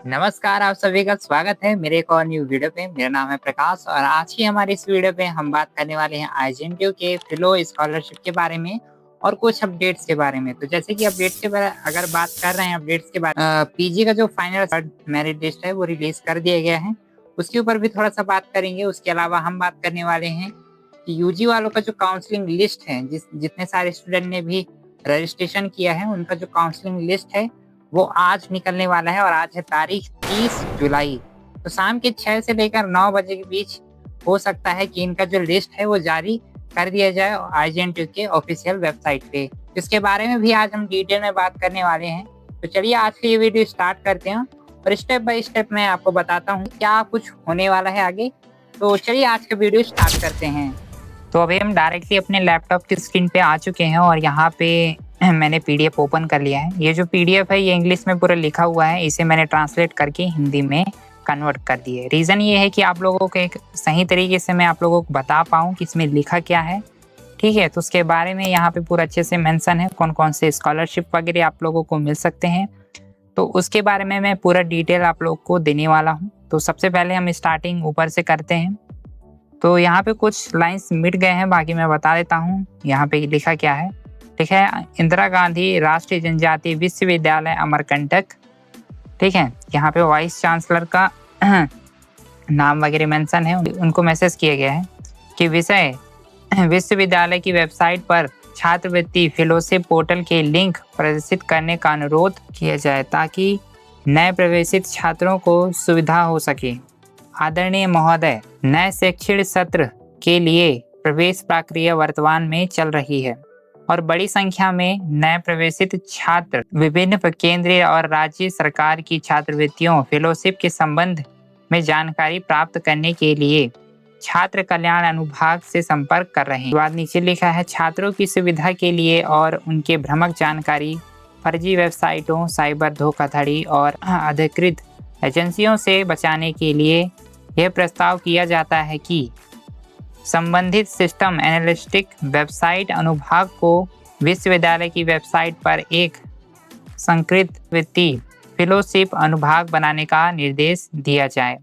नमस्कार, आप सभी का स्वागत है मेरे एक और न्यू वीडियो पे। मेरा नाम है प्रकाश और आज की हमारी इस वीडियो पे हम बात करने वाले हैं आईजीएनटीयू के फेलो स्कॉलरशिप के बारे में और कुछ अपडेट्स के बारे में। तो जैसे कि अपडेट्स के बारे अगर बात कर रहे हैं अपडेट्स के बारे पीजी का जो फाइनल थर्ड मेरिट लिस्ट है वो रिलीज कर दिया गया है, उसके ऊपर भी थोड़ा सा बात करेंगे। उसके अलावा हम बात करने वाले हैं कि यूजी वालों का जो काउंसलिंग लिस्ट है, जितने सारे स्टूडेंट ने भी रजिस्ट्रेशन किया है उनका जो काउंसलिंग लिस्ट है वो आज निकलने वाला है और आज है तारीख 30 जुलाई। तो शाम के 6 से लेकर 9 बजे के बीच हो सकता है कि इनका जो लिस्ट है वो जारी कर दिया जाए आईजीएनटीयू के ऑफिशियल वेबसाइट पे। इसके बारे में भी आज हम डिटेल में बात करने वाले हैं। तो चलिए आज की ये वीडियो स्टार्ट करते हैं और स्टेप बाय स्टेप मैं आपको बताता हूँ क्या कुछ होने वाला है आगे। तो चलिए आज का वीडियो स्टार्ट करते हैं। तो अभी हम डायरेक्टली अपने लैपटॉप की स्क्रीन पे आ चुके हैं और यहाँ पे मैंने पीडीएफ ओपन कर लिया है। ये जो पीडीएफ है ये इंग्लिश में पूरा लिखा हुआ है, इसे मैंने ट्रांसलेट करके हिंदी में कन्वर्ट कर दिया है। रीज़न ये है कि आप लोगों को एक सही तरीके से मैं आप लोगों को बता पाऊँ कि इसमें लिखा क्या है, ठीक है। तो उसके बारे में यहाँ पे पूरा अच्छे से मेंशन है कौन कौन से स्कॉलरशिप वगैरह आप लोगों को मिल सकते हैं। तो उसके बारे में मैं पूरा डिटेल आप लोग को देने वाला हूँ। तो सबसे पहले हम स्टार्टिंग ऊपर से करते हैं। तो यहाँ पे कुछ लाइंस मिट गए हैं, बाकी मैं बता देता हूँ यहाँ पे लिखा क्या है। ठीक है, इंदिरा गांधी राष्ट्रीय जनजातीय विश्वविद्यालय अमरकंटक, ठीक है। यहाँ पे वाइस चांसलर का नाम वगैरह मेंशन है, उनको मैसेज किया गया है कि विषय विश्वविद्यालय की वेबसाइट पर छात्रवृत्ति फेलोशिप पोर्टल के लिंक प्रदर्शित करने का अनुरोध किया जाए ताकि नए प्रवेशित छात्रों को सुविधा हो सके। आदरणीय महोदय, नए शैक्षणिक सत्र के लिए प्रवेश प्रक्रिया वर्तमान में चल रही है और बड़ी संख्या में नए प्रवेशित छात्र विभिन्न केंद्रीय और राज्य सरकार की छात्रवृत्तियों फेलोशिप के संबंध में जानकारी प्राप्त करने के लिए छात्र कल्याण अनुभाग से संपर्क कर रहे हैं। बाद नीचे लिखा है छात्रों की सुविधा के लिए और उनके भ्रामक जानकारी, फर्जी वेबसाइटों, साइबर धोखाधड़ी और अधिकृत एजेंसियों से बचाने के लिए यह प्रस्ताव किया जाता है कि संबंधित सिस्टम एनालिस्टिक वेबसाइट अनुभाग को विश्वविद्यालय की वेबसाइट पर एक संकृत वृत्ति फेलोशिप अनुभाग बनाने का निर्देश दिया जाए,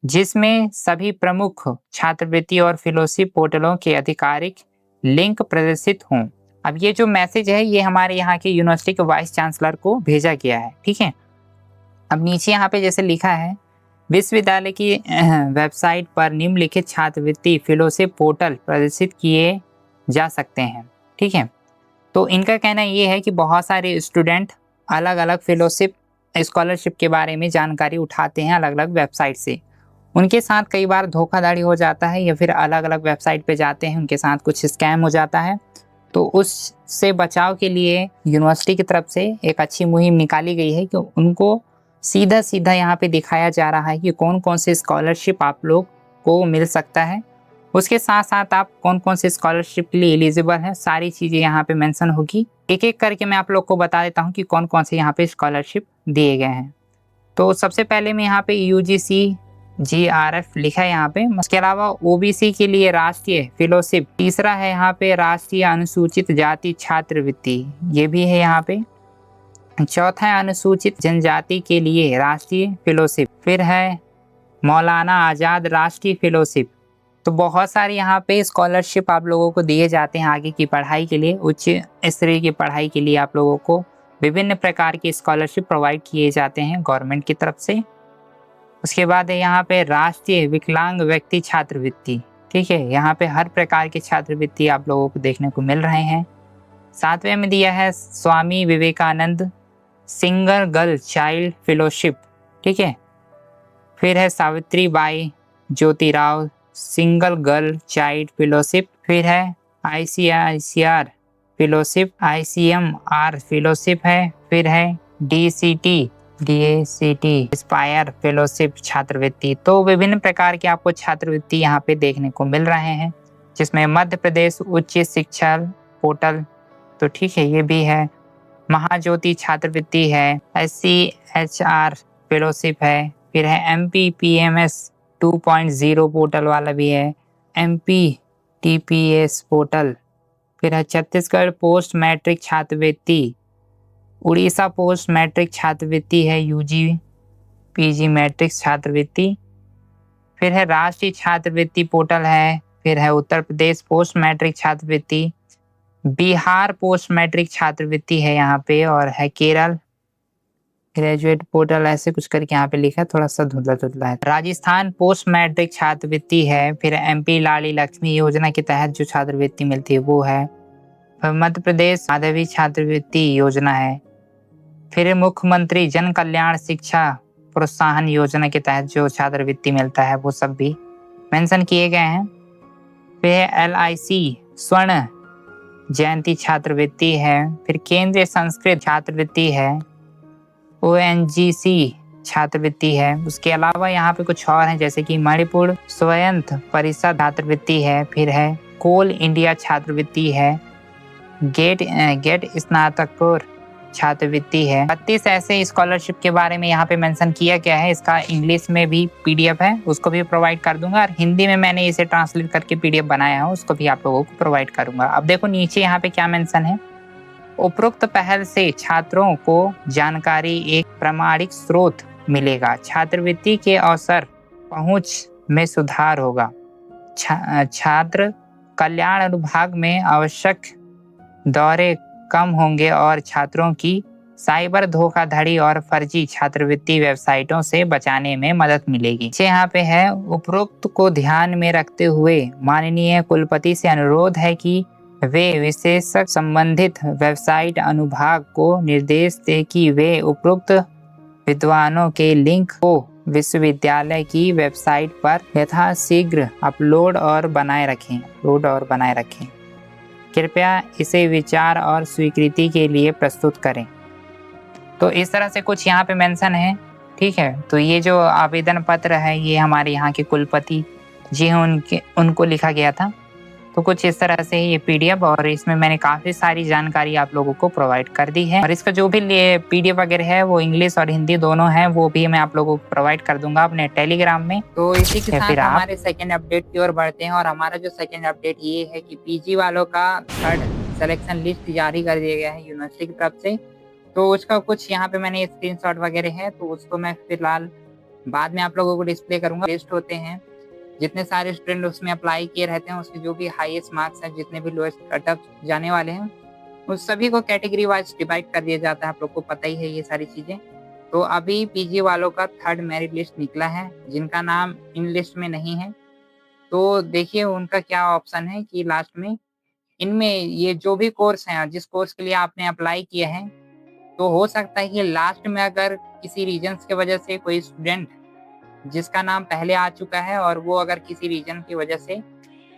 जिसमें सभी प्रमुख छात्रवृत्ति और फेलोशिप पोर्टलों के आधिकारिक लिंक प्रदर्शित हों। अब ये जो मैसेज है ये हमारे यहाँ के यूनिवर्सिटी के वाइस चांसलर को भेजा गया है, ठीक है। अब नीचे यहाँ पे जैसे लिखा है विश्वविद्यालय की वेबसाइट पर निम्नलिखित छात्रवृत्ति फेलोशिप पोर्टल प्रदर्शित किए जा सकते हैं, ठीक है। तो इनका कहना ये है कि बहुत सारे स्टूडेंट अलग अलग फेलोशिप स्कॉलरशिप के बारे में जानकारी उठाते हैं अलग अलग वेबसाइट से। उनके साथ कई बार धोखाधड़ी हो जाता है या फिर अलग अलग वेबसाइट पे जाते हैं, उनके साथ कुछ स्कैम हो जाता है। तो उससे बचाव के लिए यूनिवर्सिटी की तरफ से एक अच्छी मुहिम निकाली गई है कि उनको सीधा सीधा यहाँ पे दिखाया जा रहा है कि कौन कौन से स्कॉलरशिप आप लोग को मिल सकता है, उसके साथ साथ आप कौन कौन से स्कॉलरशिप के लिए एलिजिबल है, सारी चीज़ें यहाँ पे मेंशन होगी। एक एक करके मैं आप लोग को बता देता हूँ कि कौन कौन से यहाँ पे स्कॉलरशिप दिए गए हैं। तो सबसे पहले में यहाँ पे यूजीसी जीआरएफ लिखा है यहाँ पे। उसके अलावा ओबीसी के लिए राष्ट्रीय फेलोशिप, तीसरा है यहाँ पे राष्ट्रीय अनुसूचित जाति छात्रवृत्ति, ये भी है यहाँ पे। चौथा है अनुसूचित जनजाति के लिए राष्ट्रीय फेलोशिप, फिर है मौलाना आज़ाद राष्ट्रीय फेलोशिप। तो बहुत सारे यहाँ पे स्कॉलरशिप आप लोगों को दिए जाते हैं आगे की पढ़ाई के लिए, उच्च स्तरीय की पढ़ाई के लिए आप लोगों को विभिन्न प्रकार की स्कॉलरशिप प्रोवाइड किए जाते हैं गवर्नमेंट की तरफ से। उसके बाद है यहाँ पे राष्ट्रीय विकलांग व्यक्ति छात्रवृत्ति, ठीक है। यहाँ पे हर प्रकार की छात्रवृत्ति आप लोगों को देखने को मिल रहे हैं। सातवें में दिया है Swami Vivekananda single girl child fellowship, ठीक है। फिर है Savitri Bai Jyotirao single girl child fellowship, फिर है आईसीआईसीआर फेलोशिप, आईसीएमआर फेलोशिप है, फिर है डीसीटी इंस्पायर फेलोशिप छात्रवृत्ति। तो विभिन्न प्रकार के आपको छात्रवृत्ति यहाँ पे देखने को मिल रहे हैं, जिसमें मध्य प्रदेश उच्च शिक्षा पोर्टल, तो ठीक है, ये भी है। महाज्योति छात्रवृत्ति है, SCHR फेलोशिप है, फिर है MPPMS 2.0 पोर्टल वाला भी है, MPTPS पोर्टल, फिर है छत्तीसगढ़ पोस्ट मैट्रिक छात्रवृत्ति, उड़ीसा पोस्ट मैट्रिक छात्रवृत्ति है UG, पीजी मैट्रिक छात्रवृत्ति, फिर है राष्ट्रीय छात्रवृत्ति पोर्टल है, फिर है उत्तर प्रदेश पोस्ट मैट्रिक छात्रवृत्ति, बिहार पोस्ट मैट्रिक छात्रवृत्ति है यहाँ पे, और है केरल ग्रेजुएट पोर्टल, ऐसे कुछ करके यहाँ पे लिखा है, थोड़ा सा धुंधला-धुंधला है। राजस्थान पोस्ट मैट्रिक छात्रवृत्ति है, फिर एमपी लाडली लक्ष्मी योजना के तहत जो छात्रवृत्ति मिलती है वो है, फिर मध्य प्रदेश माधवी छात्रवृत्ति योजना है, फिर मुख्यमंत्री जन कल्याण शिक्षा प्रोत्साहन योजना के तहत जो छात्रवृत्ति मिलता है वो सब भी मेंशन किए गए हैं। फिर LIC स्वर्ण जयंती छात्रवृत्ति है, फिर केंद्रीय संस्कृत छात्रवृत्ति है, ONGC छात्रवृत्ति है। उसके अलावा यहाँ पे कुछ और हैं, जैसे कि मणिपुर स्वायत्त परिषद छात्रवृत्ति है, फिर है कोल इंडिया छात्रवृत्ति है, गेट स्नातकोत्तर छात्रवृत्ति है। 32 ऐसे स्कॉलरशिप के बारे में यहाँ पे मेंशन किया गया है। इसका इंग्लिश में भी PDF है, उसको भी प्रोवाइड कर दूंगा, और हिंदी में मैंने इसे ट्रांसलेट करके PDF बनाया है, उसको भी आप लोगों को प्रोवाइड करूंगा। अब देखो नीचे यहाँ पे क्या मेंशन है, उपरोक्त पहल से छात्रों को जानकारी एक प्रामाणिक स्रोत मिलेगा, छात्रवृत्ति के अवसर पहुंच में सुधार होगा, छात्र कल्याण अनुभाग में आवश्यक दौरे कम होंगे और छात्रों की साइबर धोखाधड़ी और फर्जी छात्रवृत्ति वेबसाइटों से बचाने में मदद मिलेगी। यहाँ पे है, उपरोक्त को ध्यान में रखते हुए माननीय कुलपति से अनुरोध है कि वे विशेषज्ञ संबंधित वेबसाइट अनुभाग को निर्देश दे कि वे उपरोक्त विद्वानों के लिंक को विश्वविद्यालय की वेबसाइट पर यथाशीघ्र अपलोड और बनाए रखें। कृपया इसे विचार और स्वीकृति के लिए प्रस्तुत करें। तो इस तरह से कुछ यहाँ पे मेंशन है, ठीक है। तो ये जो आवेदन पत्र है ये हमारे यहाँ के कुलपति जी हैं, उनको लिखा गया था। तो कुछ इस तरह से ये PDF, और इसमें मैंने काफ़ी सारी जानकारी आप लोगों को प्रोवाइड कर दी है, और इसका जो भी PDF वगैरह है वो इंग्लिश और हिंदी दोनों है, वो भी मैं आप लोगों को प्रोवाइड कर दूंगा अपने टेलीग्राम में। तो इसी के साथ हमारे सेकेंड अपडेट की ओर बढ़ते हैं, और हमारा जो सेकेंड अपडेट ये है कि PG वालों का 3rd सिलेक्शन लिस्ट जारी कर दिया गया है यूनिवर्सिटी की तरफ से। तो उसका कुछ यहाँ पे मैंने स्क्रीनशॉट वगैरह है, तो उसको मैं फिलहाल बाद में आप लोगों को डिस्प्ले करूंगा। लिस्ट होते हैं, जितने सारे स्टूडेंट उसमें अप्लाई किए रहते हैं, उसके जो भी हाईएस्ट मार्क्स हैं, जितने भी लोएस्ट कट ऑफ जाने वाले हैं, उस सभी को कैटेगरी वाइज डिवाइड कर दिया जाता है। आप लोग को पता ही है ये सारी चीजें। तो अभी PG वालों का 3rd मेरिट लिस्ट निकला है, जिनका नाम इन लिस्ट में नहीं है। तो देखिए उनका क्या ऑप्शन है कि लास्ट में इनमें ये जो भी कोर्स हैं, जिस कोर्स के लिए आपने अप्लाई किया है, तो हो सकता है कि लास्ट में अगर किसी रीजन की वजह से कोई स्टूडेंट जिसका नाम पहले आ चुका है और वो अगर किसी रीजन की वजह से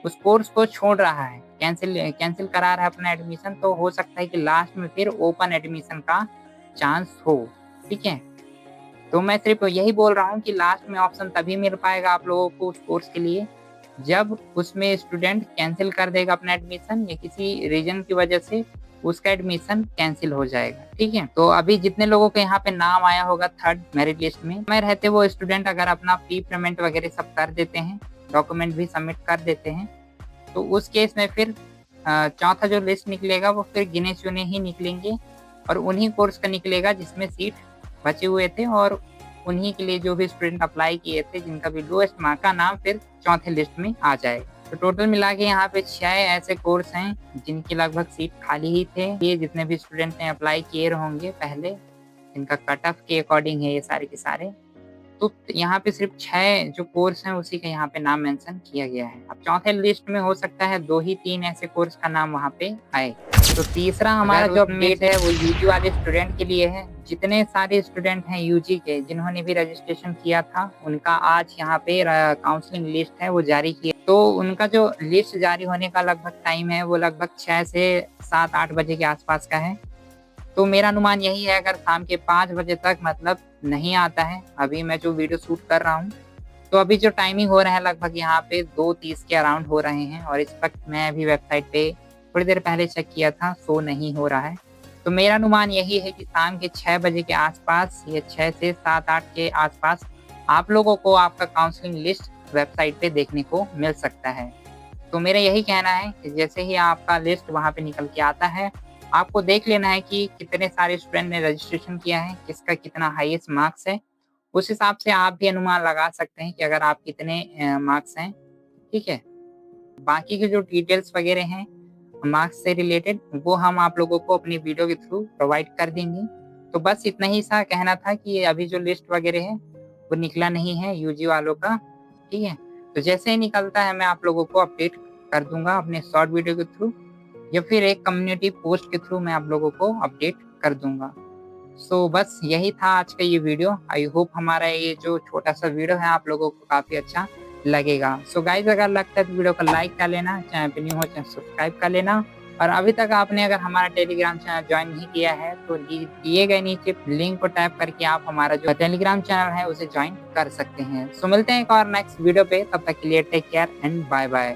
उस कोर्स को छोड़ रहा है, कैंसिल करा रहा है अपना एडमिशन, तो हो सकता है कि लास्ट में फिर ओपन एडमिशन का चांस हो, ठीक है। तो मैं सिर्फ यही बोल रहा हूँ कि लास्ट में ऑप्शन तभी मिल पाएगा आप लोगों को उस कोर्स के लिए जब उसमें स्टूडेंट कैंसिल कर देगा अपना एडमिशन, या किसी रीजन की वजह से उसका एडमिशन कैंसिल हो जाएगा, ठीक है। तो अभी जितने लोगों के यहाँ पे नाम आया होगा 3rd मेरिट लिस्ट में रहते वो स्टूडेंट अगर अपना फी पेमेंट वगैरह सब कर देते हैं, डॉक्यूमेंट भी सबमिट कर देते हैं, तो उस केस में फिर 4था जो लिस्ट निकलेगा वो फिर गिने चुने ही निकलेंगे, और उन्हीं कोर्स का निकलेगा जिसमें सीट बचे हुए थे, और उन्हीं के लिए जो भी स्टूडेंट अप्लाई किए थे जिनका भी लोएस्ट मार्क का नाम फिर 4थे लिस्ट में आ जाएगा। तो टोटल मिला के यहाँ पे 6 ऐसे कोर्स हैं जिनकी लगभग सीट खाली ही थे। ये जितने भी स्टूडेंट ने अप्लाई किए होंगे पहले, इनका कट ऑफ के अकॉर्डिंग है ये सारे के सारे। तो यहाँ पे सिर्फ 6 जो कोर्स हैं उसी का यहाँ पे नाम मेंशन किया गया है। अब 4थे लिस्ट में हो सकता है 2 ही 3 ऐसे कोर्स का नाम वहाँ पे आए। तो तीसरा हमारा जो अपडेट है वो यूजी वाले स्टूडेंट के लिए है। जितने सारे स्टूडेंट हैं यूजी के जिन्होंने भी रजिस्ट्रेशन किया था, उनका आज यहाँ पे काउंसलिंग लिस्ट है वो जारी किया। तो उनका जो लिस्ट जारी होने का लगभग टाइम है वो लगभग 6 से 7-8 बजे के आसपास का है। तो मेरा अनुमान यही है, अगर शाम के 5 बजे तक मतलब नहीं आता है, अभी मैं जो वीडियो शूट कर रहा हूँ, तो अभी जो टाइमिंग हो रहा है लगभग यहाँ पे 2:30 के अराउंड हो रहे हैं, और इस वक्त मैं अभी वेबसाइट पे थोड़ी देर पहले चेक किया था, शो नहीं हो रहा है। तो मेरा अनुमान यही है कि शाम के 6 बजे के आसपास या 6 से 7-8 के आसपास आप लोगों को आपका काउंसलिंग लिस्ट वेबसाइट पे देखने को मिल सकता है। तो मेरा यही कहना है कि जैसे ही आपका लिस्ट वहाँ पे निकल के आता है, आपको देख लेना है कि कितने सारे स्टूडेंट ने रजिस्ट्रेशन किया है, किसका कितना हाईएस्ट मार्क्स है, उस हिसाब से आप भी अनुमान लगा सकते हैं कि अगर आप कितने मार्क्स हैं, ठीक है? बाकी के जो डिटेल्स वगैरह हैं मार्क्स से रिलेटेड वो हम आप लोगों को अपनी वीडियो के थ्रू प्रोवाइड कर देंगे। तो बस इतना ही सा कहना था कि अभी जो लिस्ट वगैरह है वो निकला नहीं है यूजी वालों का, ठीक है? तो जैसे ही निकलता है मैं आप लोगों को अपडेट कर दूँगा अपने शॉर्ट वीडियो के थ्रू या फिर एक कम्युनिटी पोस्ट के थ्रू मैं आप लोगों को अपडेट कर दूँगा। सो बस यही था आज का ये वीडियो। आई होप हमारा ये जो छोटा-सा वीडियो है आप लोगों को काफ़ी अच्छा लगेगा। सो गाइज़ अगर लगता है तो वीडियो को लाइक कर लेना, चैनल पे न्यू हो चैनल सब्सक्राइब कर लेना और अभी तक आपने अगर हमारा टेलीग्राम चैनल जॉइन नहीं किया है तो दिए गए नीचे लिंक को टैप करके आप हमारा जो टेलीग्राम चैनल है उसे जॉइन कर सकते हैं। सो मिलते हैं एक और नेक्स्ट वीडियो पे, तब तक के लिए टेक केयर एंड बाय-बाय।